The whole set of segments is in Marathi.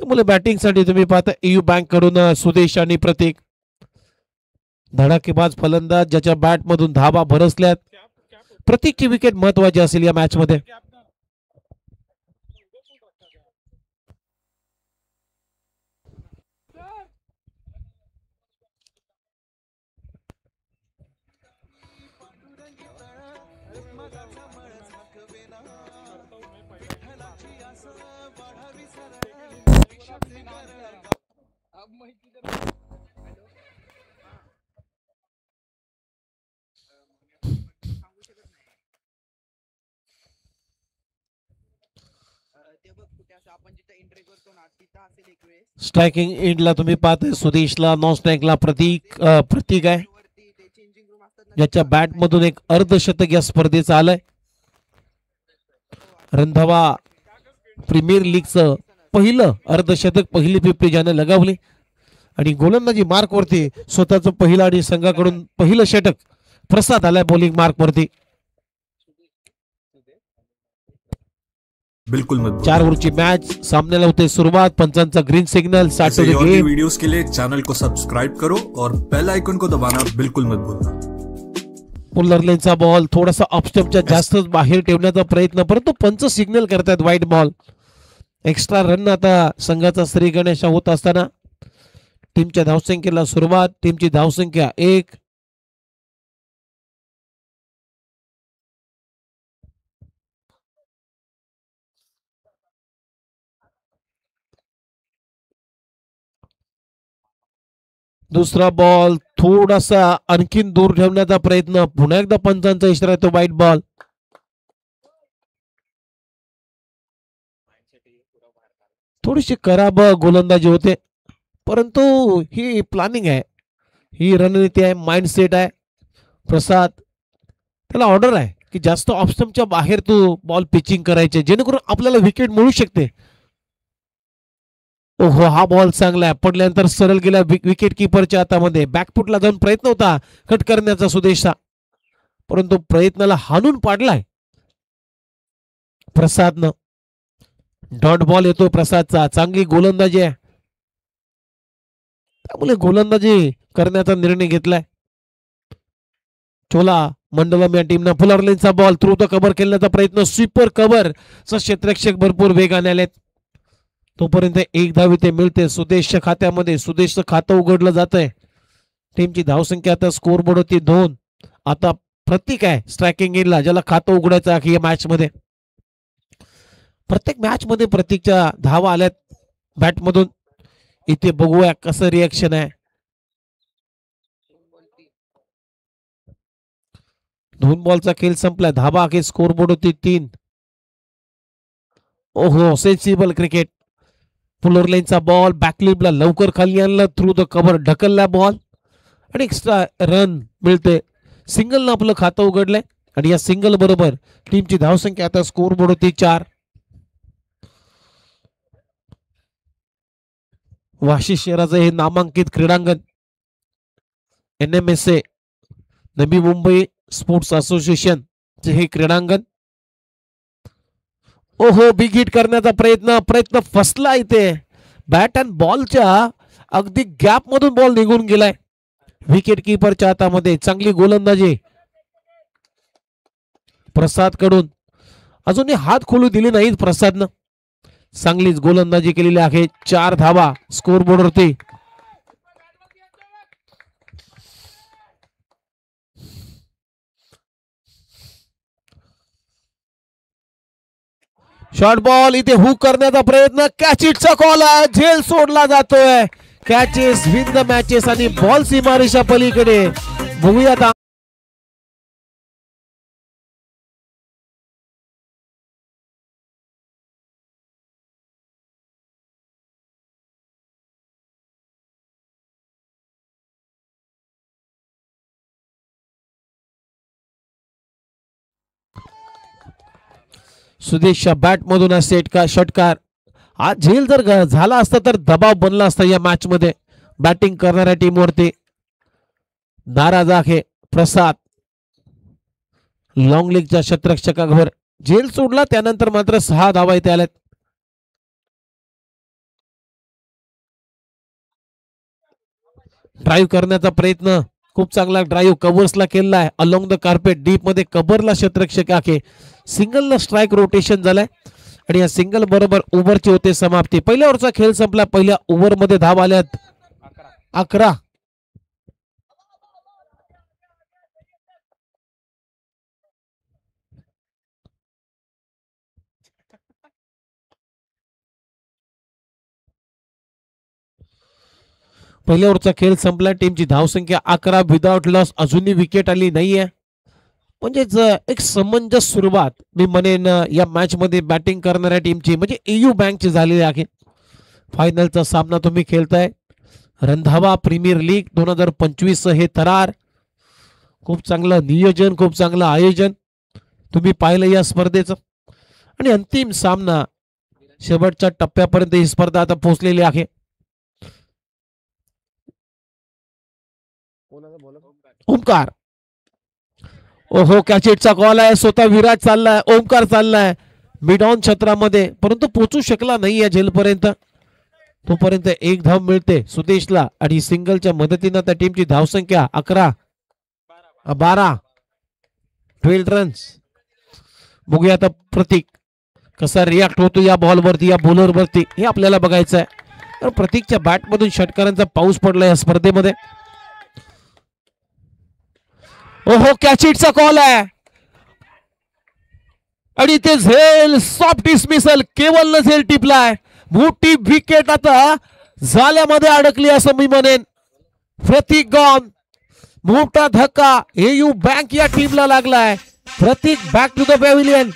त्यामुळे बॅटिंग साठी तुम्ही पाहता EU बँक कडून सुदेश आणि प्रतीक, धडाकेबाज फलंदाज ज्याच्या बॅट मधून धाबा भरसल्यात. प्रतीकची विकेट महत्वाची असेल या मॅच मध्ये. स्ट्रायकिंग एंडला तुम्ही पाहताय सुदेशला, नॉन स्ट्राईकला प्रतीक आहे, ज्याच्या बॅट मधून एक अर्धशतक या स्पर्धेचं आलंय. रंधावा प्रीमियर लीगचं पहिलं अर्धशतक, पहिली पिपरी ज्याने लगावली. आणि गोलंदाजी मार्क वरती स्वतःचं पहिलं आणि संघाकडून पहिलं षटक प्रसाद आलाय बॉलिंग मार्क वरती. बिल्कुल मत. 4 ओव्हरची मॅच, सामन्याला होते सुरुवात. पंचांचा ग्रीन सिग्नल. ऐसे और भी वीडियोस के लिए चैनल को सब्सक्राइब करो और बेल आइकन को दबाना बिल्कुल मत भूलना. पुलर लेनचा बॉल थोडासा ऑफस्टंपच्या जास्त बाहेर ठेवण्याचा प्रयत्न, परंतु पंच सिग्नल करतात वाईट बॉल. एक्स्ट्रा रन आता संघाचा श्री गणेश होत असताना टीमच्या धावसंख्येला सुरुवात. टीमची धावसंख्या 1. दुसरा बॉल थोडासा आणखीन दूर ठेवण्याचा प्रयत्न. पुन्हा एकदा पंचांचा इशारा येतो वाईट बॉल. थोडीशी खराब गोलंदाजी होते, परंतु ही प्लॅनिंग आहे, ही रणनीती आहे, माइंडसेट आहे. प्रसाद त्याला ऑर्डर आहे की जास्त ऑफस्टंपच्या बाहेर तू बॉल पिचिंग करायचे, जेणेकरून आपल्याला विकेट मिळू शकते. ओहो, हा बॉल चांगला आहे, पडल्यानंतर सरळ गेला विकेट किपरच्या हातामध्ये. बॅकफुटला जाऊन प्रयत्न होता कट करण्याचा सुदेशचा, परंतु प्रयत्नाला हाणून पाडलाय प्रसादनं. डॉट बॉल येतो प्रसादचा. चांगली गोलंदाजी आहे, त्यामुळे गोलंदाजी करण्याचा निर्णय घेतलाय. चोला मंडलम या टीमनं फुलर लेनचा बॉल थ्रू द कव्हर खेळण्याचा प्रयत्न. स्वीपर कव्हर क्षेत्ररक्षक भरपूर वेगाने आलेत. तोपर्यंत 1 धाव इथे मिळते सुदेशच्या खात्यामध्ये. सुदेशचं खातं उघडलं जात आहे. टीमची धावसंख्या आता स्कोर बोर्ड होती 2. आता प्रतीक आहे स्ट्रायकिंग एंडला, ज्याला खातं उघडायचं आहे या मॅच मध्ये. प्रत्येक मॅच मध्ये प्रतीकच्या धावा आल्यात बॅट मधून. इथे बघूया कसं रिएक्शन आहे. 2 बॉलचा खेळ संपलाय. धावा अखेर स्कोर बोर्ड होती 3. ओहो, सेन्सिबल क्रिकेट. पुलर लेनचा बॉल बॅकलिपला लवकर खाली आणला, थ्रू द कव्हर ढकलला बॉल आणि एक्स्ट्रा रन मिळते. सिंगलनं आपलं खातं उघडलंय आणि या सिंगल बरोबर टीमची धावसंख्या आता स्कोर बोर्ड होती 4. वाशी शहराचं हे नामांकित क्रीडांगण NMSA Navi Mumbai sports association चे हे क्रीडांगण. ओहो, बिग हिट करण्याचा प्रयत्न फसला इथे. बॅट अँड बॉलच्या अगदी गॅप मधून बॉल निघून गेलाय विकेट किपरच्या हातामध्ये. चांगली गोलंदाजी प्रसाद कडून. अजूनही हात खोलू दिले नाहीत प्रसादनं. चांगलीच गोलंदाजी केलेली आहे. 4 धावा स्कोर बोर्ड वरती. शॉर्ट बॉल इथे हुक करण्याचा प्रयत्न. कॅच इटचा कॉल आहे, झेल सोडला जातोय. कॅचेस विन द मॅचेस आणि बॉल सीमारेषा पलीकडे. बघूयात सुदेशच्या बॅट मधून षटकार. आज झेल जर झाला असता तर दबाव बनला असता या मॅच मध्ये बॅटिंग करणाऱ्या टीमवरती. नाराज आहे प्रसाद. लॉंग लेगच्या क्षेत्ररक्षकावर झेल सोडला, त्यानंतर मात्र 6 धावा इथे आल्यात. ड्राईव्ह करण्याचा प्रयत्न, खूप चांगला ड्राईव्ह कव्हर्सला केलेला आहे. अलोंग द कार्पेट डीप मध्ये कव्हरला क्षेत्ररक्षक आहे. सिंगलला स्ट्राईक रोटेशन झालाय आणि या सिंगल बरोबर ओव्हरची होते समाप्ती. पहिल्या ओव्हरचा खेळ संपला. पहिल्या ओव्हरमध्ये धाव आल्यात 11. पहिल्या ओव्हरचा खेळ संपला. टीमची धावसंख्या 11 विदाउट लॉस. अजूनही विकेट आली नाहीये. म्हणजेच एक समंजस सुरुवात मी म्हणेन या मॅच मध्ये बॅटिंग करणाऱ्या टीमची म्हणजे एयू बँकची झालेली आहे. फायनलचा सामना तुम्ही खेळताय. रंधावा प्रीमियर लीग 2025 हे थरार. खूप चांगलं नियोजन, खूप चांगलं आयोजन तुम्ही पाहिलं या स्पर्धेचं. आणि अंतिम सामना, शेवटच्या टप्प्यापर्यंत ही स्पर्धा आता पोहोचलेली आहे. ओमकार, ओहो कॅचेटचा कॉल आहे. स्वतः विराट चाललाय, ओमकार चाललाय मिड ऑन क्षेत्रामध्ये, परंतु पोहोचू शकला नाही या झेलपर्यंत. तोपर्यंत एक धाव मिळते सुदेशला आणि सिंगलच्या मदतीनं त्या टीमची धावसंख्या 12 रन्स. बघूया आता प्रतीक कसा रिॲक्ट होतो या बॉलवरती, या बॉलरवरती, हे आपल्याला बघायचं आहे. तर प्रतीकच्या बॅटमधून षटकारांचा पाऊस पडला या स्पर्धेमध्ये. ओहो कॅचिटचा कॉल आहे आणि ते झेल सॉफ्ट डिसमिसल, केवळ झेल टिपलाय. मोठी विकेट आता जाल्यामध्ये अडकली असं मी म्हणेन. प्रतीक गॉन, मोठा धक्का एयू बँक या टीमला लागलाय. प्रतीक बॅक टू द पॅव्हिलियन.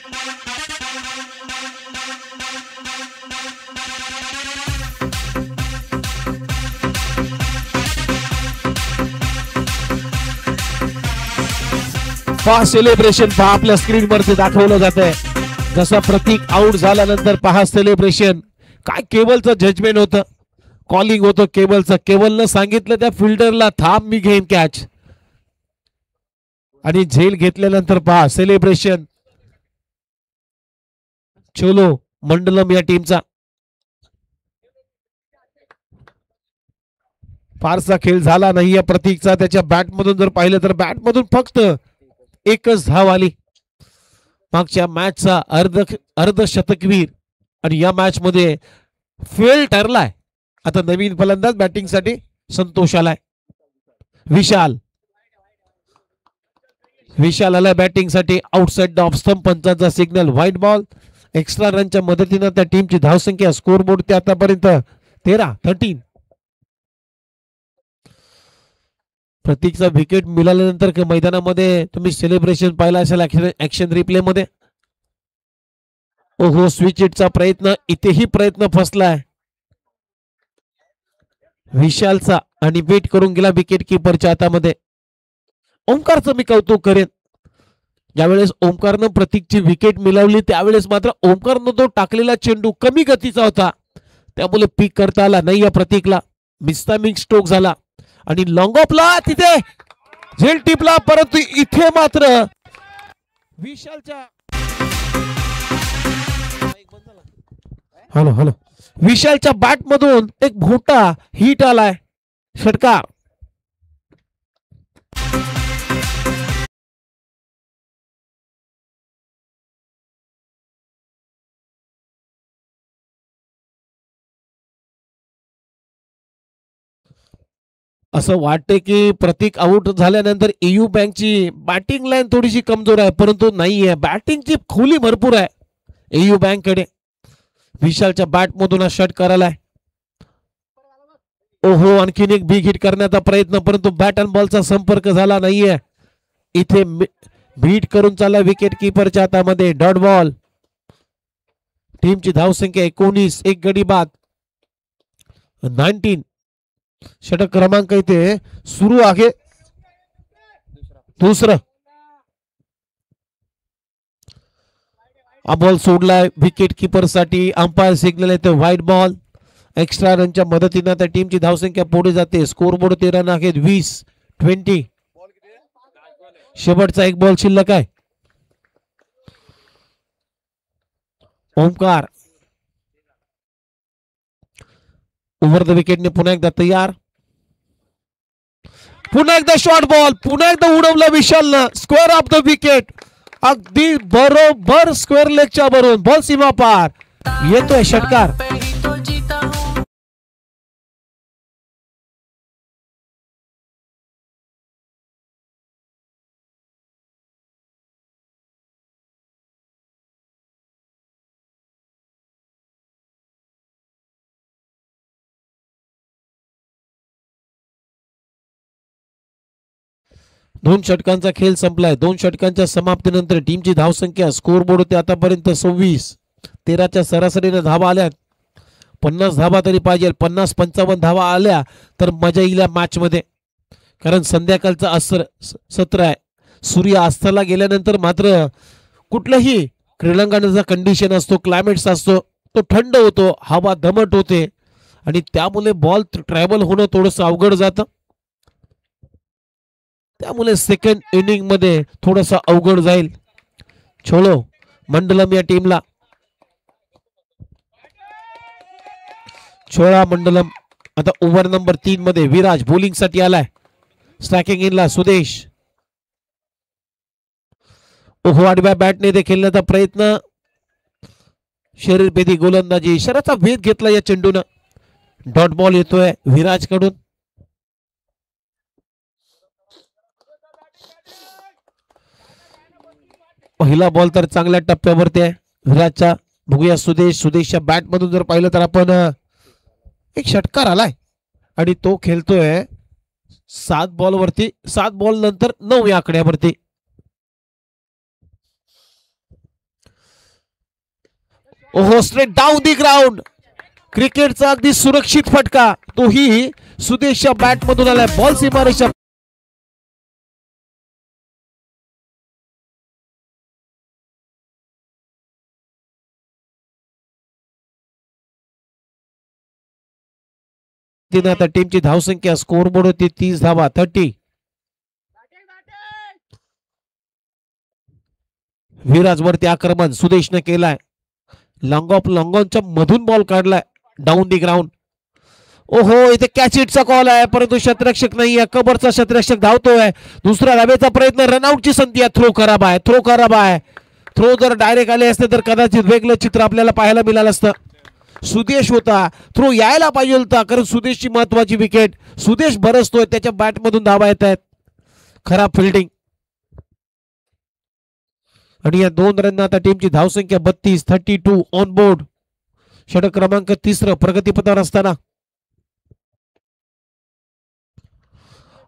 पहा सेलिब्रेशन, पहा आपल्या स्क्रीन वरती दाखवलं जात आहे. जसा प्रतीक आउट झाल्यानंतर पहा सेलिब्रेशन. काय केबलचं जजमेंट होतं, कॉलिंग होतं केबलचं. केबलनं सांगितलं त्या फिल्डरला थांब मी घेईन कॅच, आणि झेल घेतल्यानंतर पहा सेलिब्रेशन. चलो मंडलम या टीमचा फारसा खेळ झाला नाही या प्रतीकचा. त्याच्या बॅटमधून जर पाहिलं तर बॅटमधून फक्त एकच धाव आली. मागच्या मॅचचा अर्धशतकवीर आणि या मॅच मध्ये फेल ठरलाय. आता नवीन फलंदाज बॅटिंग साठी संतोष आलाय. विशाल आलाय बॅटिंग साठी. आउटसाइड द ऑफ स्टंप, पंचांचा सिग्नल, व्हाईट बॉल. एक्स्ट्रा रनच्या मदतीनं त्या टीमची धावसंख्या स्कोरबोर्ड ते आतापर्यंत 13. प्रतीकचा विकेट मिळाल्यानंतर मैदानामध्ये तुम्ही सेलिब्रेशन पाहिला असेल ऍक्शन रिप्ले मध्ये. ओहो स्विच इटचा प्रयत्न, इथेही प्रयत्न फसलाय विशालचा आणि बीट करून गेला विकेट किपरच्या हातामध्ये. ओमकारचं मी कौतुक करेन. ज्यावेळेस ओमकारनं प्रतीकची विकेट मिळवली त्यावेळेस मात्र ओमकारनं तो टाकलेला चेंडू कमी गतीचा होता, त्यामुळे पीक करता आला नाही या प्रतीकला. मिस्टामिंग स्ट्रोक झाला आणि लॉंग ऑफला तिथे झेल टिपला, परंतु इथे मात्र विशालच्या विशालच्या बॅट मधून एक मोठा हिट आलाय, षटकार. असं वाटते की प्रतीक आउट झाल्यानंतर एयू बँकची बॅटिंग लाईन थोडीशी कमजोर आहे, परंतु नाहीये, बॅटिंगची खोली भरपूर आहे एयू बँक कडे. विशालच्या बॅट मधून हा शॉट करायलाय. ओहो आणखीन एक बिग हिट करण्याचा प्रयत्न, परंतु बॅट अँड बॉलचा संपर्क झाला नाहीये. इथे बीट करून चालला विकेट किपरच्या हातामध्ये. Dot ball. टीमची धावसंख्या 19, एक गडी बाद 19. षटक क्रमांक इथे सुरू आहे, दुसरं. हा बॉल सोडलाय विकेट किपर साठी. अंपायर सिग्नल येते व्हाईट बॉल. एक्स्ट्रा रनच्या मदतीने त्या टीमची धावसंख्या पुढे जाते. स्कोरबोर्ड 13 आहेत, 20. शेवटचा एक बॉल शिल्लक आहे. ओमकार ओव्हर द विकेटने पुन्हा एकदा तयार. पुन्हा एकदा शॉर्ट बॉल, पुन्हा एकदा उडवलं विशालनं. Square off the wicket. अगदी बरोबर स्क्वेअर लेगच्या बरोबर बॉल सीमा पार. येतोय षटकार. दोन षटकांचा खेळ संपलाय. दोन षटकांच्या समाप्तीनंतर टीमची धावसंख्या स्कोर बोर्ड होते आतापर्यंत 26. 13च्या सरासरीने धावा आल्या. 50 धावा तरी पाहिजे. 50-55 धावा आल्या तर मजा येईल या मॅच मध्ये. कारण संध्याकाळचं सत्र आहे. सूर्य अस्ताला गेल्यानंतर मात्र कुठलंही क्रीडांगणाचा कंडिशन असतो, क्लायमेट्स असतो, तो थंड होतो, हवा दमट होते आणि त्यामुळे बॉल ट्रॅव्हल होणं थोडंसं अवघड जातं. त्यामुळे सेकंड इनिंग मध्ये थोडंसं अवघड जाईल. छोलो मंडलम या टीमला. छोळा मंडलम आता ओव्हर नंबर 3 मध्ये विराज बॉलिंग साठी आलाय. स्ट्रायकिंग इनला सुदेश. ओहो आडव्या बॅटने ते खेळण्याचा प्रयत्न. शरीरभेदी गोलंदाजी, शरीराचा भेद घेतला या चेंडून. डॉट बॉल येतोय विराज कडून. पहिला बॉल तर चांगल्या टप्प्यावरती आहे विराजच्या. बघूया सुदेशच्या बॅट मधून जर पाहिलं तर आपण एक षटकार आलाय आणि तो खेळतोय 7 बॉल वरती. 7 बॉल नंतर 9 या आकड्यावरती. ओहो स्ट्रेट डाऊन दी ग्राउंड. क्रिकेटचा अगदी सुरक्षित फटका, तोही सुदेशच्या बॅट मधून आलाय. बॉल सीमारेषा आता टीमची धावसंख्या स्कोर बोर्ड होती 30 धावा 30. विराज वरती आक्रमण सुदेशने केलाय. लॉंग ऑफ लॉंगॉनच्या मधून बॉल काढलाय डाऊन दी ग्राउंड. ओहो इथे कॅच इटचा कॉल आहे परंतु क्षेत्ररक्षक नाही आहे. कबरचा क्षेत्ररक्षक धावतोय. दुसरा धावेचा प्रयत्न, रनआउटची संधी आहे. थ्रो खराब आहे. थ्रो जर डायरेक्ट आले असते तर कदाचित वेगळं चित्र आपल्याला पाहायला मिळालं असतं. सुदेश होता, थ्रो यायला पाहिजे होता कारण सुदेशची महत्वाची विकेट. सुदेश बरसतोय, त्याच्या बॅट मधून धावा येत आहेत. खराब फिल्डिंग आणि या 2 रन आता टीमची धावसंख्या 32 ऑन बोर्ड. षटक क्रमांक 3 प्रगतीपथावर असताना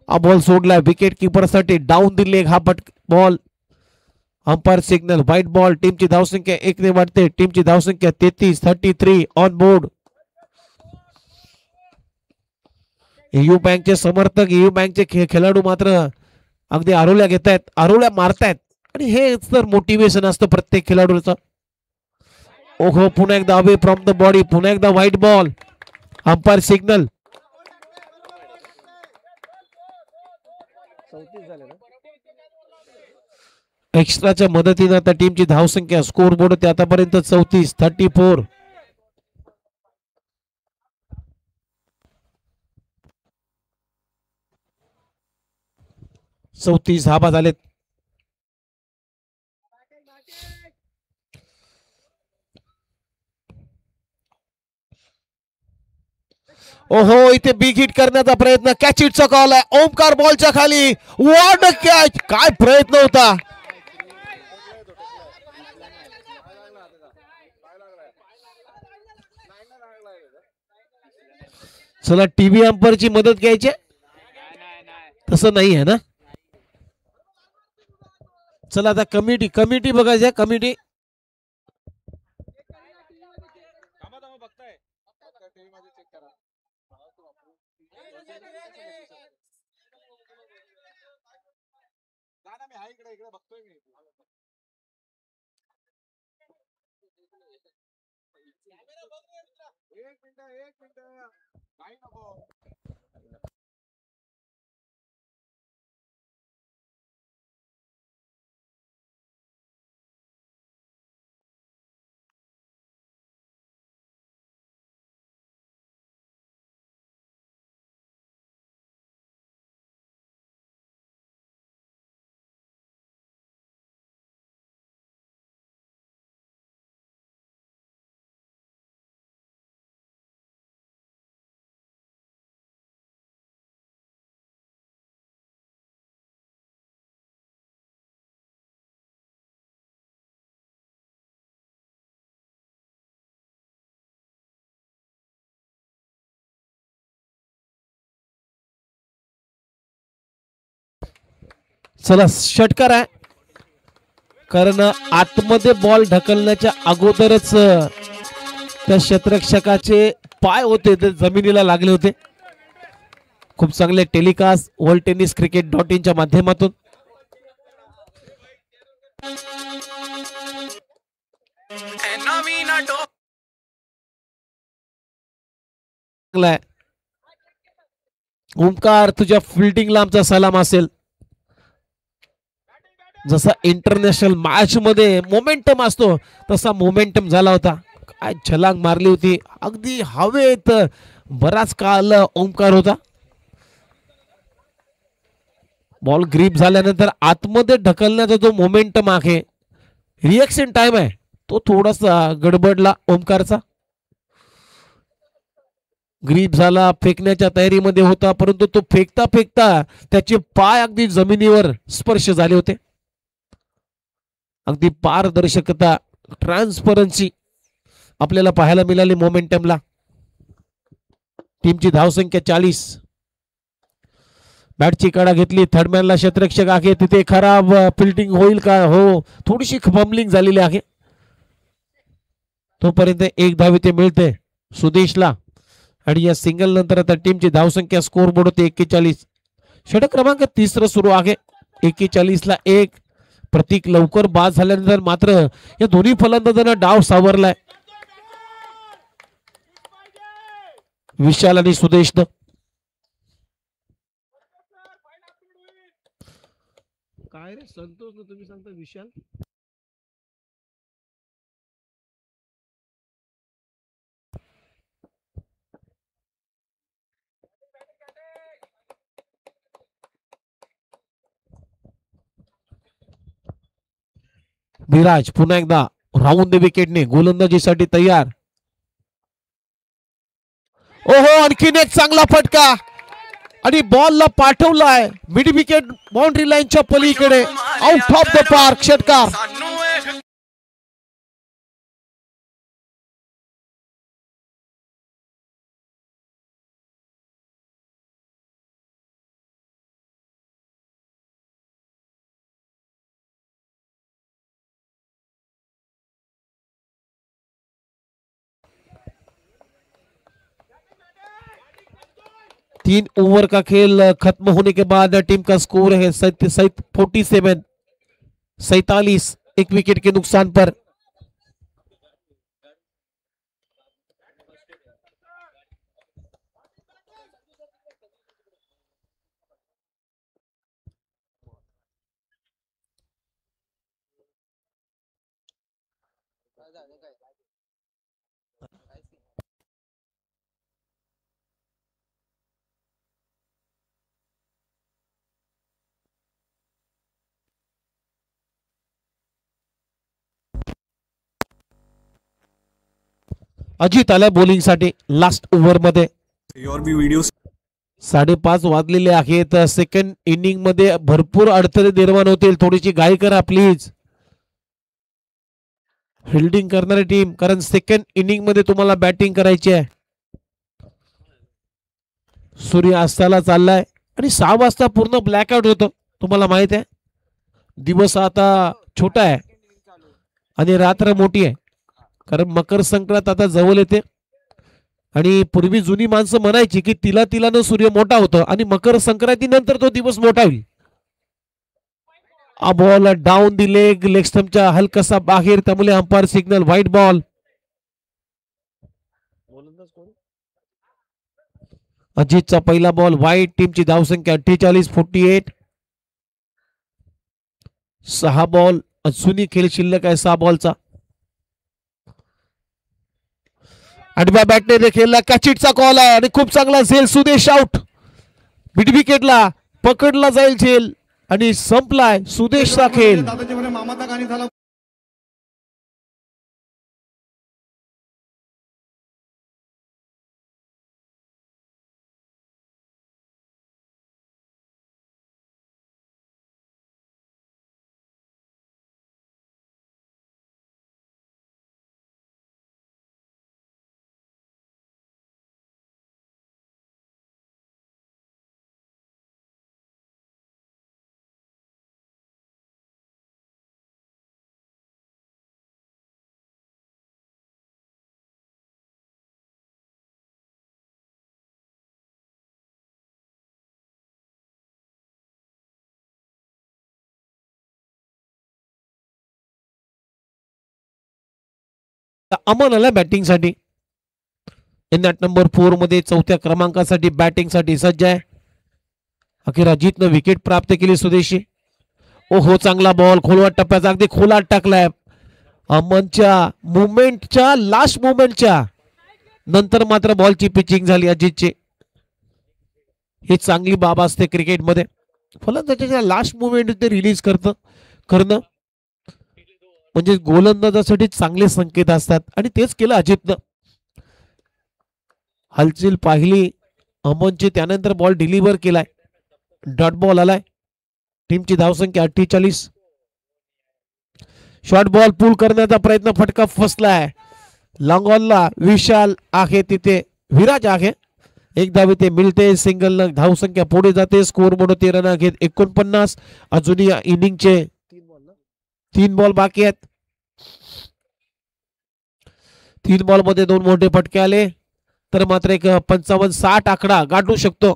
हा बॉल सोडलाय विकेट किपरसाठी. डाऊन दी लेग हा ball. Umpire signal wide ball. टीमची धावसंख्या 1 ने वाढते. टीमची धावसंख्या 33 ऑन बोर्ड. EU बँकचे समर्थक, EU बँकचे खेळाडू मात्र अगदी आरोल्या घेत आहेत, आरोल्या मारतायत आणि हेच तर मोटिवेशन असतं प्रत्येक खेळाडूचं. ओहो पुन्हा एकदा अवे फ्रॉम द बॉडी. पुन्हा एकदा व्हाईट बॉल. Umpire signal. एक्स्ट्राच्या मदतीने आता टीमची धावसंख्या स्कोर बोर्ड होते आतापर्यंत 34. 34 धाबा झालेत. ओहो इथे बिग हिट करण्याचा प्रयत्न. कॅच हिटचा कॉल आहे. ओमकार बॉलच्या खाली. What a catch. काय प्रयत्न होता. चला टीव्ही अंपायरची मदत घ्यायची. तसं नाही आहे ना. चला आता कमिटी बघायची. कमिटी एक मिनिट चला षटकार आहे, कारण आतमध्ये बॉल ढकलण्याच्या अगोदरच त्या क्षेत्ररक्षकाचे पाय होते ते जमिनीला लागले होते. खूप चांगले टेलिकास्ट वर्ल्ड टेनिस क्रिकेट.in च्या माध्यमातून. ओमकार, तुझ्या फिल्डिंगला आमचा सलाम असेल. जसा इंटरनॅशनल मॅच मध्ये मोमेंटम असतो तसा मोमेंटम झाला होता. काय छलांग मारली होती, अगदी हवेत बराच काळ ओमकार होता. बॉल ग्रीप झाल्यानंतर आतमध्ये ढकलण्याचा जो मोमेंटम आहे, रिएक्शन टाइम आहे, तो थोडासा गडबडला ओमकारचा. ग्रीप झाला, फेकण्याच्या तयारीमध्ये होता, परंतु तो फेकता फेकता त्याचे पाय अगदी जमिनीवर स्पर्श झाले होते. अगदी पारदर्शकता, ट्रान्सपरन्सी आपल्याला पाहायला मिळाली मोमेंटमला. टीमची धावसंख्या 40. बॅटची कडा घेतली, थर्डमॅनला क्षेत्ररक्षक आहे, तिथे खराब फिल्डिंग होईल का? हो, थोडीशी फंबलिंग झालेली आहे. तोपर्यंत एक धाव इथे मिळते सुदेशला, आणि या सिंगल नंतर आता टीमची धावसंख्या स्कोर बोर्ड होते 41. षटक क्रमांक 3 सुरू आहे. 41ला 1. प्रतीक लवकर बाद झाल्यानंतर मात्र या दोन्ही फलंदाजांना डाव सावरलाय, विशाल आणि सुदेशनं. काय रे संतोष ना, तुम्ही सांगता विशाल? विराज पुन्हा एकदा राऊंड द विकेटने गोलंदाजीसाठी तयार. ओहो, आणखीन एक चांगला फटका आणि बॉलला पाठवलाय मिड विकेट बाउंड्री लाईनच्या पलीकडे, आउट ऑफ द पार्क. षटकार. तीन ओवर का खेल खत्म होने के बाद टीम का स्कोर है 47, एक विकेट के नुकसान पर. अजित आला बॉलिंग साठी लास्ट ओव्हर मध्ये. और भी वीडियो 5:30 वाजलेले आहेत. सेकंड इनिंग मध्ये भरपूर अडथळे निर्माण होतील, थोडीशी घाई करा प्लीज फिल्डिंग करणारी टीम, कारण सेकंड इनिंग मध्ये तुम्हाला बॅटिंग करायची आहे. सूर्य अस्ताला चाललाय आणि 6 वाजता पूर्ण ब्लॅकआउट होतं, तुम्हाला माहित आहे. दिवस आता छोटा आहे आणि रात्र मोठी आहे, कारण मकर संक्रांत आता जवळ येते. आणि पूर्वी जुनी माणसं म्हणायची की तिला तिलानं सूर्य मोठा होतो आणि मकर संक्रांतीनंतर तो दिवस मोठा होईल. बॉल डाऊन दी लेग स्टंपच्या हलकासा बाहेर, त्यामुळे अंपायर सिग्नल व्हाईट बॉल. अजितचा पहिला बॉल व्हाईट. टीमची धावसंख्या 48. 6 बॉल अजूनही खेळ शिल्लक आहे, 6 बॉलचा. आडव्या बॅटने देखील कॅचिटचा कॉल आहे आणि खूप चांगला झेल. सुदेश आउट. मिड विकेटला पकडला जाईल झेल आणि संपलाय सुदेशचा खेळ. अमन आला बॅटिंग साठी. नॅट नंबर 4 मध्ये चौथ्या क्रमांकासाठी बॅटिंग साठी सज्ज आहे. अखेर अजितनं विकेट प्राप्त केली स्वदेशी. ओहो चांगला बॉल खोलवाट टप्प्याचा अगदी खोलात टाकलाय. अमनच्या मुवमेंटच्या लास्ट मुवमेंटच्या नंतर मात्र बॉलची पिचिंग झाली अजितची. ही चांगली बाब असते क्रिकेटमध्ये. फलंदाजाच्या लास्ट मुवमेंट ते रिलीज करणं म्हणजे गोलंदाजासाठी चांगले संकेत असतात आणि तेच केलं अजितनं. हालचाल पाहिली अमनची त्यानंतर बॉल डिलिव्हर केलाय. डॉट बॉल आलाय. टीमची धावसंख्या 48. शॉर्ट बॉल पूल करण्याचा प्रयत्न फटका फसलाय. लॉंग ऑनला विशाल आहे तिथे विराज आहे. एक धाव इथे मिळते. सिंगल धावसंख्या पुढे जाते. स्कोर म्हणून 13 रन घेत 49. अजूनही इनिंगचे 3 बॉल बाकी आहेत. 3 बॉल मध्ये 2 मोठे फटके आले तर मात्र एक 55-60 आकडा गाठू शकतो.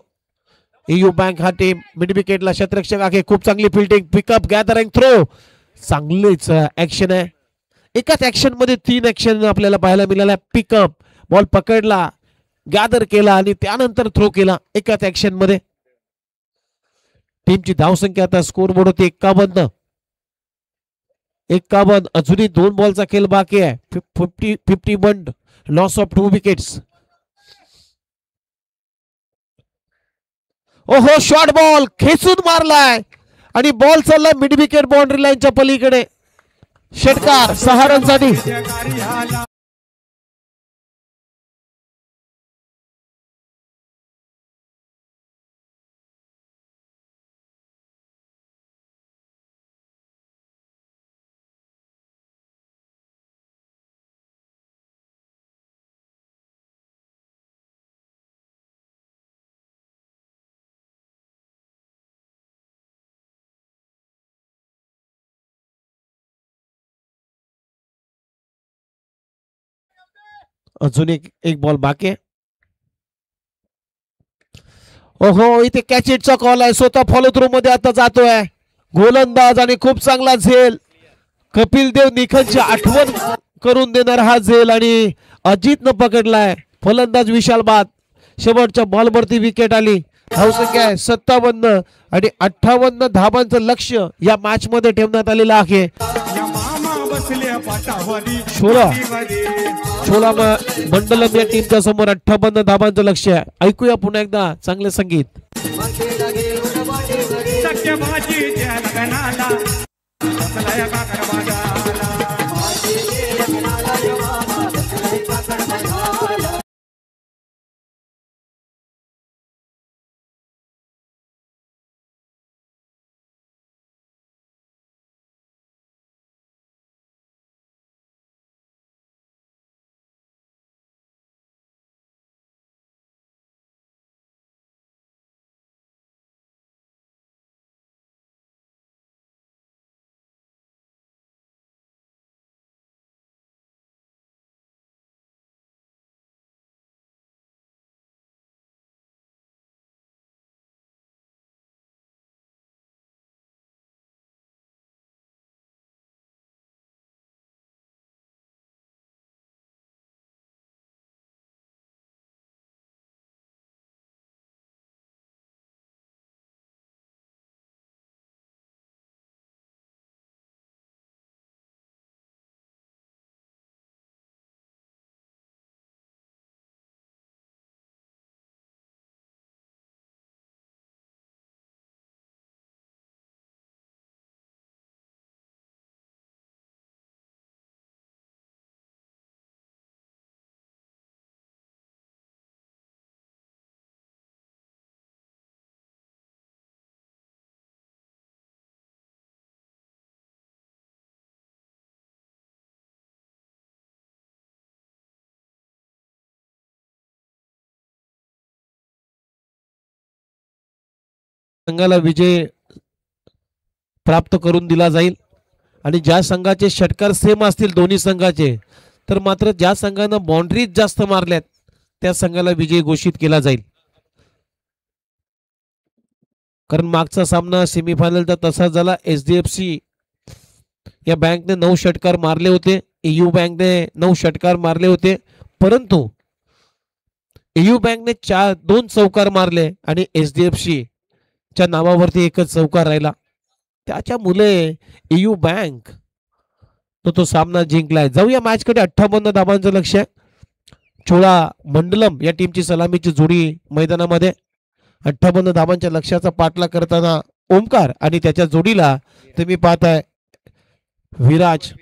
EU बँक हा टीम मिड विकेटला क्षेत्ररक्षक आहे. खूप चांगली फिल्डिंग पिकअप गॅदरिंग थ्रो चांगलीच ऍक्शन आहे. एकाच ऍक्शन मध्ये 3 ऍक्शन आपल्याला पाहायला मिळाल्या. पिकअप बॉल पकडला गॅदर केला आणि त्यानंतर थ्रो केला एकाच ऍक्शन मध्ये. टीमची धावसंख्या आता स्कोर बोर्ड होती 51. अजूनही 2 बॉलचा खेळ बाकी आहे. 51 लॉस ऑफ 2 विकेट्स. ओहो शॉर्ट बॉल खेचून मारलाय आणि बॉल चाललाय मिड विकेट बाउंड्री लाईनच्या पलीकडे. षटकार 6 रनसाठी. अजून एक बॉल बाकी आहे. ओहो इथे कॅच इटचा कॉल आहे. स्वतः फॉलो थ्रू मध्ये आता जातोय गोलंदाज आणि खूप चांगला झेल. कपिल देव निखलची आठवण करून देणार हा झेल आणि अजितनं पकडलाय. फलंदाज विशाल बाद. शेवटच्या बॉलवरती विकेट आली. धावसंख्या आहे 57 आणि 58 धावांचं लक्ष या मॅच मध्ये ठेवण्यात आलेलं आहे. छोला मंडलम या टीमच्या समोर 58 धावांचं लक्ष आहे. ऐकूया पुन्हा एकदा चांगले संगीत. संघाला विजय प्राप्त करून दिला जाईल आणि ज्या संघाचे षटकार सेम असतील दोन्ही संघाचे तर मात्र ज्या संघानं बाउंड्रीज जास्त मारल्यात त्या संघाला विजय घोषित केला जाईल. कारण मागचा सामना सेमीफायनलचा तसा झाला. HDFC या बँकने 9 षटकार मारले होते एयू बँकने 9 षटकार मारले होते, परंतु एयू बँकने 2 चौकार मारले आणि एचडीएफसी च्या नावावरती एकच चौकार राहिला. त्याच्यामुळे एयू बँक तो सामना जिंकलाय. जाऊया मॅच कडे. 58 धाबांचं लक्ष आहे. चोळा मंडलम या टीमची सलामीची जोडी मैदानामध्ये. 58 धाबांच्या लक्ष्याचा पाठलाग करताना ओमकार आणि त्याच्या जोडीला तुम्ही पाहताय विराज.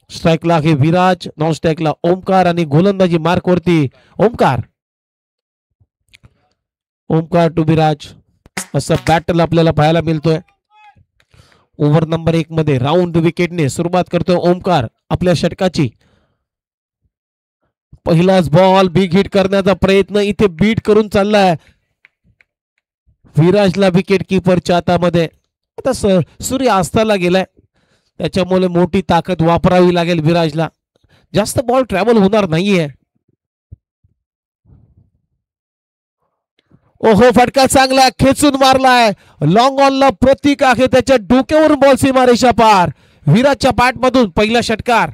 स्ट्राईकला आहे विराज, नॉन स्ट्राईकला ओमकार आणि गोलंदाजी मार्क वरती ओमकार. ओमकार टू विराज असं बॅटल आपल्याला पाहायला मिळतोय. ओव्हर नंबर 1 मध्ये राऊंड विकेटने सुरुवात करतोय ओमकार आपल्या षटकाची. पहिलाच बॉल बिग हिट करण्याचा प्रयत्न इथे बीट करून चाललाय विराजला विकेट किपरच्या हातामध्ये. आता सूर्य अस्ताला गेलाय, त्याच्यामुळे मोठी ताकद वापरावी लागेल विराजला. जास्त बॉल ट्रॅव्हल होणार नाहीये. ओहो, फटका चांगला खेचून मारलाय. लॉंग ऑनला प्रतीक आहे, त्याच्या डोक्यावरून बॉल सीमारेषा पार. विराजच्या बॅट मधून पहिला षटकार.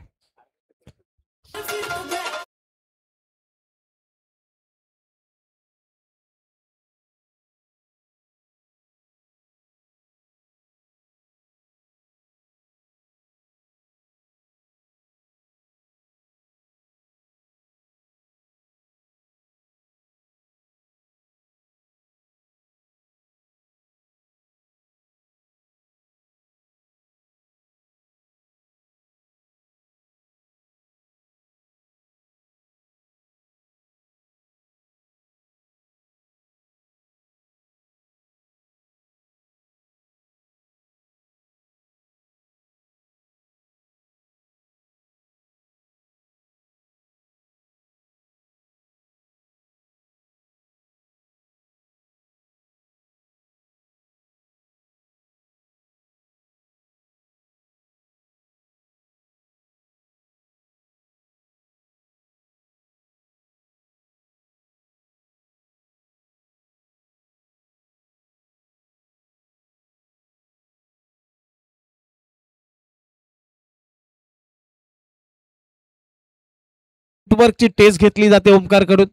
ची टेस्ट घेतली जाते ओमकार कडून.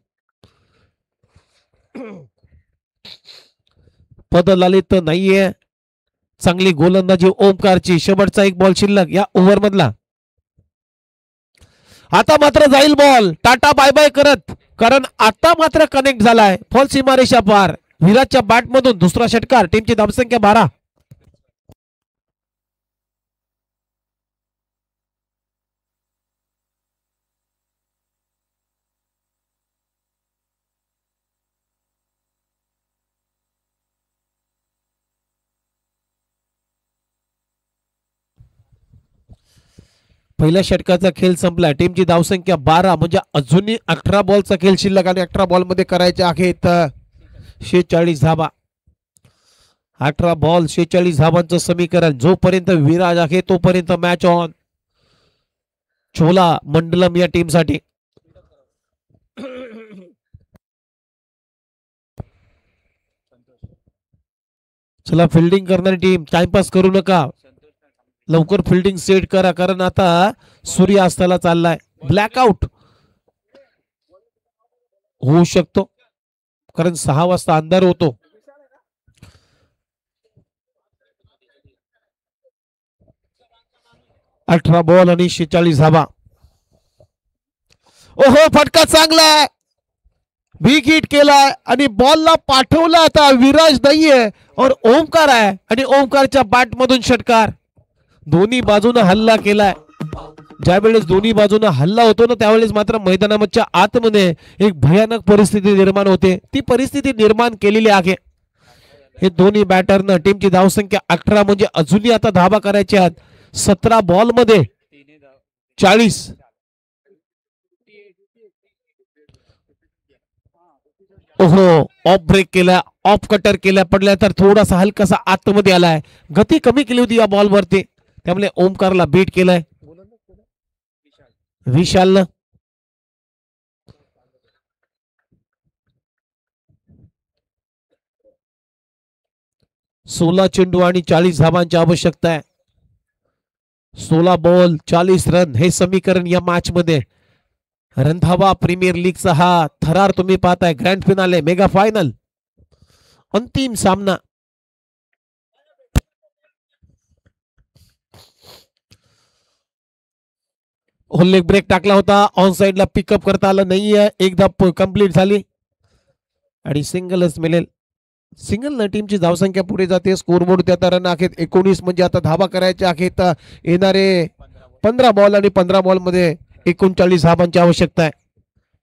पदलालित नाहीये. चांगली गोलंदाजी ओमकारची. शेवटचा एक बॉल शिल्लक या ओव्हर मधला. आता मात्र जाईल बॉल टाटा बाय बाय करत, कारण आता मात्र कनेक्ट झालाय. फॉल सीमारेषा पार. विराजच्या बॅट मधून दुसरा षटकार. टीमची धावसंख्या 12. पहिल्या षटकाचा खेळ संपला. टीमची धावसंख्या 12, म्हणजे अजूनही 18 बॉलचा खेळ शिल्लक आणि 18 बॉल मध्ये करायचे आहेत 46 धाबा. 18 बॉल 46 धाबांचं समीकरण. जोपर्यंत विराज आहे तोपर्यंत मॅच ऑन. चोला मंडलम या टीम साठी. चला, फिल्डिंग करणारी टीम टाइमपास करू नका, लवकर फिल्डिंग सेट करा, कारण आता सूर्य अस्ताला चाललाय. ब्लॅकआउट होऊ शकतो, कारण 6 वाजता अंधार होतो. अठरा बॉल आणि 46 धाबा. ओहो, फटका चांगलाय. बिग हिट केलाय आणि बॉलला पाठवला. आता विराज नाहीये और ओमकार आहे आणि ओमकारच्या बॅट मधून षटकार. दोन्ही बाजूने हल्ला केलाय. ज्यावेळेस दोन्ही बाजूने हल्ला होतो ना, त्यावेळेस मात्र मैदानाच्या आतमध्ये एक भयानक परिस्थिती निर्माण होते. ती परिस्थिती निर्माण केलेली आहे. हे दोन्ही बॅटरनं. टीमची धावसंख्या 18, म्हणजे अजूनही आता धाबा करायच्या आहेत. 17 बॉल मध्ये 40. ओहो, ऑफ ब्रेक केला, ऑफ कटर केला, पडल्या तर थोडासा हलकासा आतमध्ये आलाय. गती कमी केली होती या बॉल वरती, त्यामुळे ओमकारला बीट केलाय विशालनं. सोळा चेंडू आणि 40 धाबांची आवश्यकता आहे. 16 बॉल 40 रन हे समीकरण या मॅच मध्ये. रणधावा प्रीमियर लीगचा हा थरार तुम्ही पाहताय. ग्रँड फिनाले, मेगा फायनल, अंतिम सामना. लेग ब्रेक टाकला होता, ऑन साइडला पिकअप करता आलं नाहीये. एकदा कंप्लीट झाली आणि सिंगलच मिळेल. सिंगल न टीमची धावसंख्या पुढे जाते. स्कोरबोर्ड त्या रन आहेत 19, म्हणजे आता धावा करायच्या आहेत येणारे 15 बॉल आणि 15 बॉल मध्ये 39 धावांची आवश्यकता आहे.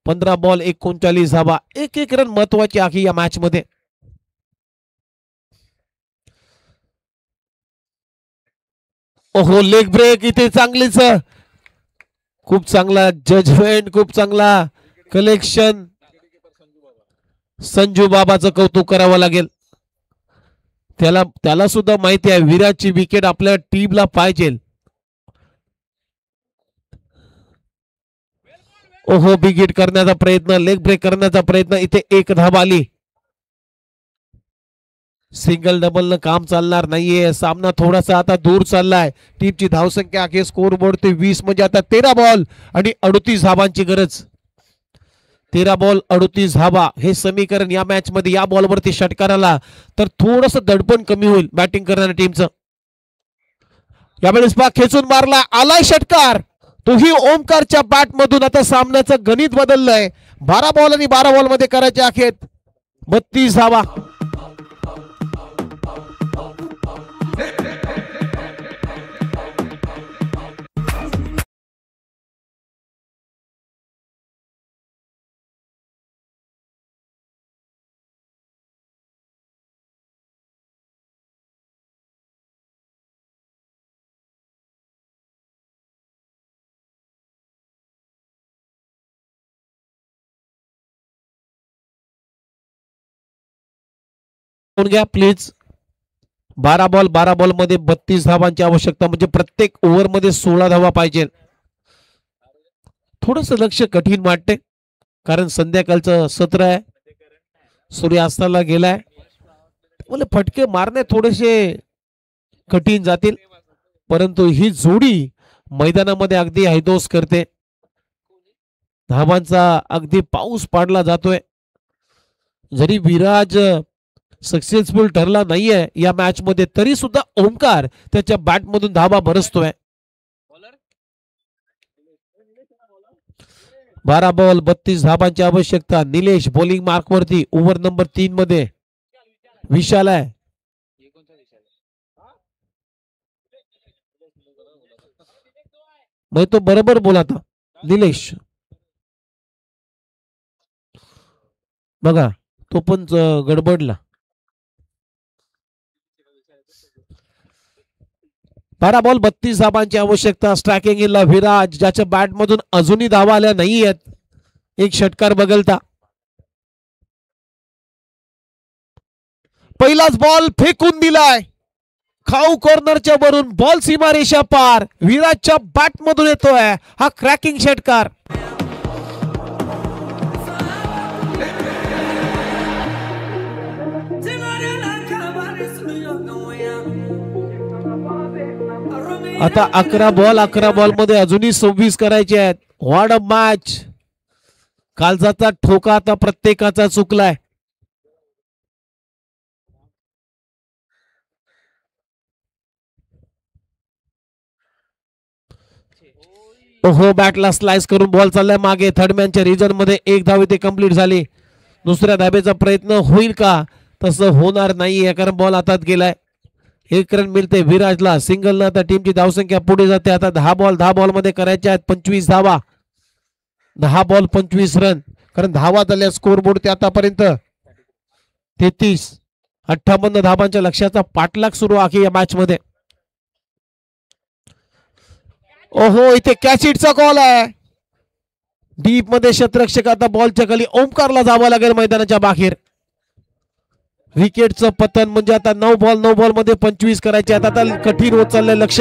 15 बॉल 39 धावा, एक एक रन महत्वाची आहे या मॅच मध्ये. ओहो, लेग ब्रेक इथे चांगलीच, खूप चांगला जजमेंट, खूप चांगला कलेक्शन. संजू बाबाचं कौतुक करावं लागेल. त्याला सुद्धा माहिती आहे विराटची विकेट आपल्या टीमला पाहिजे. ओहो, बिग हिट करण्याचा प्रयत्न, लेग ब्रेक करण्याचा प्रयत्न, इथे एक धाव आली. सिंगल डबल न काम चालणार नाहीये. सामना थोडासा आता दूर चाललाय. टीमची धावसंख्या आहे स्कोर बोर्ड ते 20, म्हणजे आता 13 बॉल आणि 38 धावांची गरज. 13 बॉल 38 धावा हे समीकरण या मॅच मध्ये. या बॉलवरती षटकाराला तर थोडस दडपण कमी होईल बॅटिंग करणाऱ्या टीमचं. यावेळेस खेचून मारला, आलाय षटकार, तोही ओमकारच्या बॅट मधून. आता सामन्याचं गणित बदललंय. 12 बॉल आणि 12 बॉल मध्ये करायचे आहेत 32 धावा. घ्या प्लीज. 12 बॉल 12 बॉल मध्ये 32 धावांची आवश्यकता, म्हणजे प्रत्येक ओव्हर मध्ये 16 धावा पाहिजे. थोडस लक्ष कठीण वाटते कारण संध्याकाळचं सत्र आहे, सूर्यास्ताला गेलाय. मला फटके मारणे थोडेसे कठीण जातील, परंतु ही जोडी मैदानामध्ये अगदी हैदोस करते. धावांचा अगदी पाऊस पाडला जातोय. जरी विराज सक्सेसफुल ठरला नाहीये या मॅच मध्ये, तरी सुद्धा ओमकार त्याच्या बॅट मधून धावा बरसतोय. 12 बॉल 32 धावांची आवश्यकता. निलेश बॉलिंग मार्क वरती ओव्हर नंबर 3 मध्ये. विशाल आहे, मग तो बरोबर बोला था निलेश. बघा तो पण गडबडला. 12 बॉल 32 धावांची आवश्यकता. स्ट्रायकिंग इनला विराज, ज्याच्या बॅट मधून अजूनही धावा आल्या नाही आहेत. एक षटकार बगलता. पहिलाच बॉल फेकून दिलाय खाऊ कॉर्नरच्या वरून. बॉल सीमारेषा पार, विराजच्या बॅट मधून येतोय हा क्रॅकिंग षटकार. आता 11 बॉल मध्ये अजूनही 26 करायचे आहेत. What a match. कालचा ठोका आता प्रत्येकाचा चुकलाय. ओहो, बॅटला स्लाइस करून बॉल चाललाय मागे. थर्डमॅनच्या रिजन मध्ये एक धाव इथे कंप्लीट झाली. दुसऱ्या धाबेचा प्रयत्न होईल का? तसं होणार नाहीये कारण बॉल हातात गेलाय. एक रन मिळते विराजला. सिंगल न आता टीमची धावसंख्या पुढे जाते. आता 10 बॉल मध्ये करायच्या आहेत 25 धावा. 10 बॉल 25 रन, कारण धावा झाल्या स्कोरबोर्ड ते आतापर्यंत 33. 58 धावांच्या लक्ष्याचा पाठलाग सुरू आहे या मॅच मध्ये. ओहो, इथे कॅचिटचा कॉल आहे. डीप मध्ये क्षेत्ररक्षक, आता बॉलच्या खाली. ओमकारला जावं लागेल मैदानाच्या बाहेर. विकेटचं पतन, म्हणजे आता 9 बॉल मध्ये 25 करायचे. आता कठीण होत चाललंय लक्ष.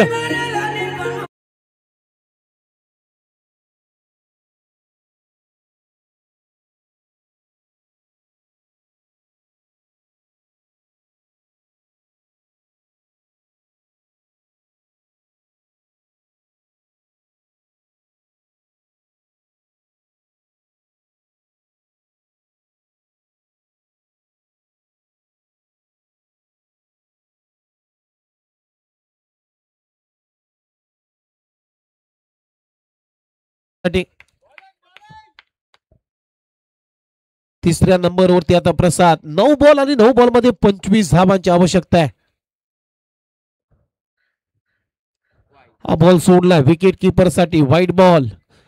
तिसऱ्या नंबरवरती आता प्रसाद. 9 बॉल आणि 9 बॉल मध्ये 25 धावांची आवश्यकता आहे. हा बॉल सोडला विकेट किपर साठी. White ball.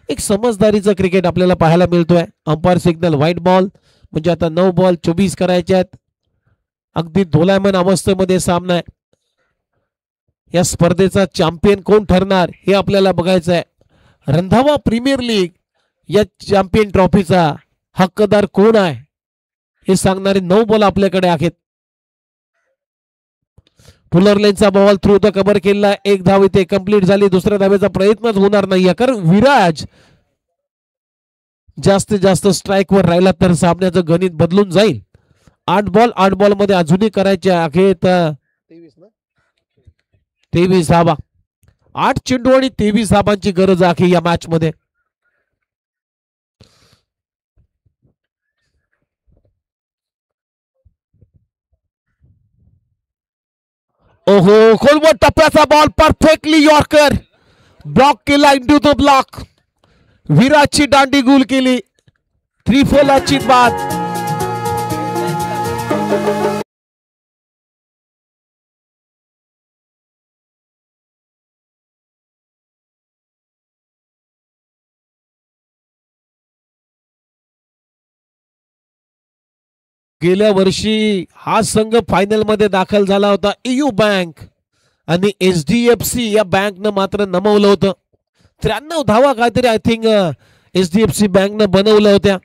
एक समजदारीचं क्रिकेट आपल्याला पाहायला मिळतोय. अंपायर सिग्नल व्हाईट बॉल म्हणजे आता 9 बॉल 24 करायचे आहेत. अगदी दोलायमान अवस्थेमध्ये सामना आहे. या स्पर्धेचा चॅम्पियन कोण ठरणार हे आपल्याला बघायचं आहे. रंधावा प्रीमियर लीग या चॅम्पियन ट्रॉफीचा हक्कदार कोण आहे हे सांगणारे 9 बॉल आपल्याकडे आहेत. फुलर लेनचा बॉल थ्रू द कव्हर केला. एक धाव इथे कंप्लीट झाली. दुसऱ्या धावेचा प्रयत्नच होणार नाहीये कारण विराज जास्तीत जास्त स्ट्राईक वर राहिला तर सामन्याचं गणित बदलून जाईल. 8 बॉल मध्ये अजूनही करायचे आहेत 23 धावा. 8 चेंडू आणि 23 धावांची गरज आहे या मॅच मध्ये. ओहो, खोलवर टप्प्याचा बॉल परफेक्टली यॉर्कर ब्लॉक केला. Into the block. विराजची दांडी गुल केली. 3-4 ला चित बाद. गेल्या वर्षी हा संघ फायनल मध्ये दाखल झाला होता. EU बँक आणि HDFC या बँकनं मात्र नमवलं होतं. 93 धावा काहीतरी आय थिंक HDFC बँकनं बनवल्या होत्या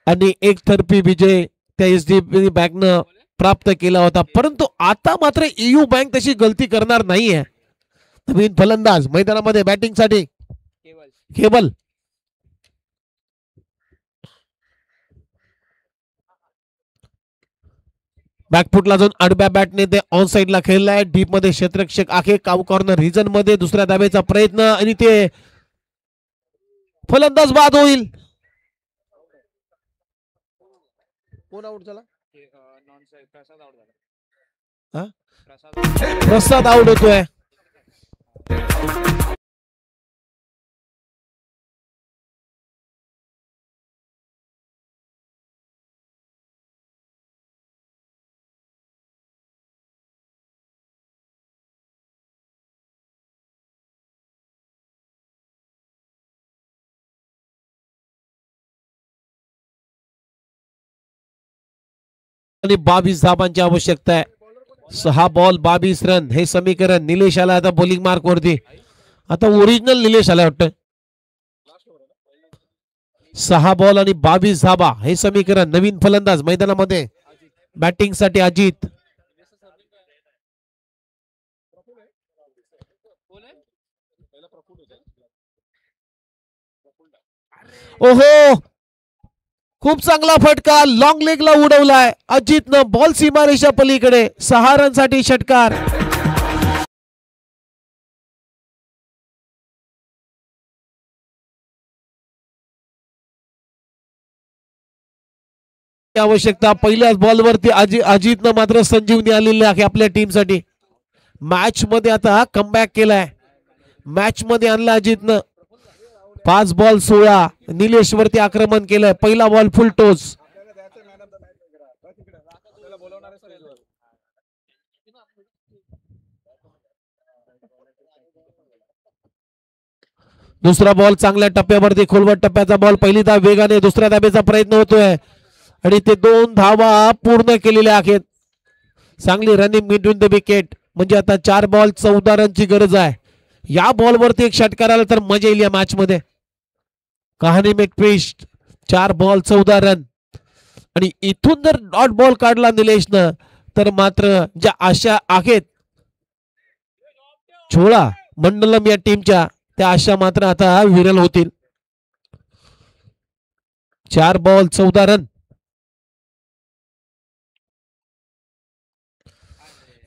आणि एकतर्फी विजय त्या HDFC बँकनं प्राप्त केला होता. परंतु आता मात्र EU बँक तशी गलती करणार नाहीये. नवीन फलंदाज मैदानामध्ये बॅटिंग साठी केवल. बॅकफुटला जाऊन आडव्या बॅटने ते ऑन साइडला खेळलाय. डीप मध्ये क्षेत्ररक्षक आहे. काऊ कॉर्नर रिजन मध्ये दुसऱ्या धावेचा प्रयत्न आणि ते फलंदाज बाद होईल. कोण आउट झाला? प्रसाद आउट होतोय. आणि 22 धावांची आवश्यकता आहे. 6 बॉल 22 रन हे समीकरण. निलेश आला आता बॉलिंग मार्क वरती. आता ओरिजिनल निलेश आला वाटतं. 6 बॉल आणि 22 धावा हे समीकरण. नवीन फलंदाज मैदानामध्ये बॅटिंग साठी अजित. ओहो, खूप चांगला फटका लॉंग लेगला उडवलाय अजितनं. बॉल सीमारेषा पलीकडे. 6 रन साठी षटकार. आवश्यकता. पहिल्याच बॉलवरती अजितनं मात्र संजीवनी आलेली आहे आपल्या टीमसाठी. मॅच मध्ये आता कमबॅक केलाय. मॅच मध्ये आणला अजितनं. 5 बॉल 16. निलेश वरती आक्रमण केलंय. पहिला बॉल फुल टोच. दुसरा बॉल चांगल्या टप्प्यावरती. खोलवर टप्प्याचा बॉल. पहिली धाव वेगाने. दुसऱ्या धावेचा प्रयत्न होतोय आणि ते 2 धावा पूर्ण केलेल्या आहेत. चांगली रनिंग बिटवीन द विकेट. म्हणजे आता 4 बॉल 14 रनची गरज आहे. या बॉलवरती एक षटकार आला तर मजा येईल या मॅच मध्ये. कहाणी में ट्विस्ट. 4 बॉल 14 रन आणि इथून जर डॉट बॉल काढला निलेशनं तर मात्र ज्या आशा आहेत छोळा मंडलम या टीमच्या त्या आशा मात्र आता विरल होतील. 4 बॉल 14 रन.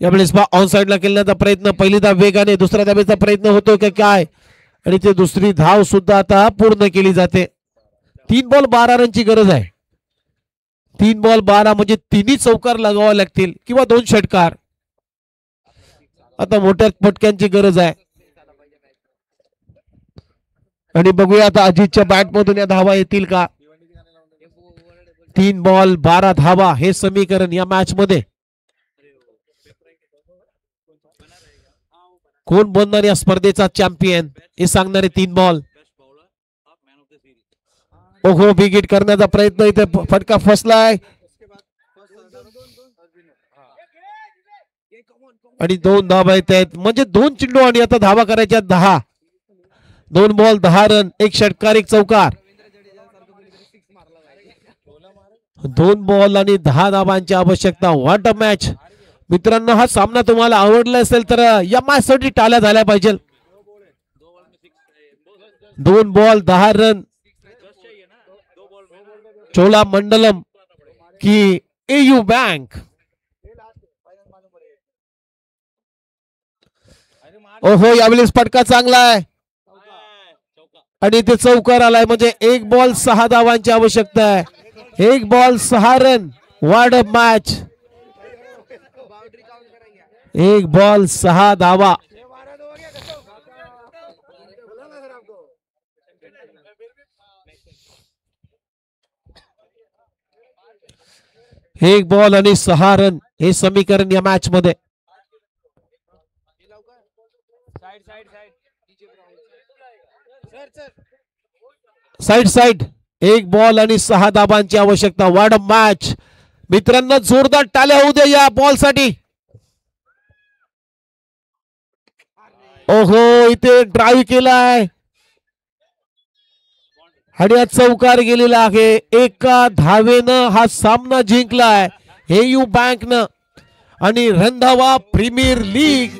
यावेळेस ऑन साइडला केल्याचा प्रयत्न. पहिली धाव वेगाने. दुसऱ्या धावेचा प्रयत्न होतो की काय आणि ते दुसरी धाव सुद्धा आता पूर्ण केली जाते. 3 बॉल 12 रनची गरज आहे. 3 बॉल 12 म्हणजे 3 चौकार लगावा लागतील किंवा 2 षटकार. आता मोठ्या फटक्यांची गरज आहे. आणि बघूया आता अजितच्या बॅट मधून या धावा येतील का. 3 बॉल 12 धावा हे समीकरण या मॅच मध्ये. कोण बनणार या स्पर्धेचा चॅम्पियन हे सांगणारे 3 बॉल. ओहो बिग हिट करण्याचा प्रयत्न, इथे फटका फसलाय आणि 2 धावा येत आहेत. म्हणजे 2 चेंडू आणि आता धावा करायच्या 10. 2 बॉल 10 रन, 1 षटकार 1 चौकार. 2 बॉल आणि 10 धावांची आवश्यकता. व्हॉट अ मॅच मित्रांनो. हा सामना तुम्हाला आवडला असेल तर या मॅच साठी टाळ्या झाल्या पाहिजे. 2 बॉल 10 रन. चोला मंडलम की एयू बँक. ओहो यावेळेस फटका चांगला आहे आणि ते चौकार आलाय. म्हणजे 1 बॉल 6 धावांची आवश्यकता आहे. 1 ball 6 run. What a match. 1 ball 6 धावा. एक बॉल आणि 6 रन हे समीकरण या मॅच मध्ये. साइड साइड 1 बॉल आणि 6 धाबांची आवश्यकता. व्हॉट अ मॅच मित्रांनो. जोरदार टाळ्या होऊ द्या या बॉल साठी. ओहो इथे ड्राईव्ह केलाय आणि हा चौकार गेलेला आहे. एका धावेनं हा सामना जिंकलाय एयू बँकनं. आणि रंधावा प्रीमियर लीग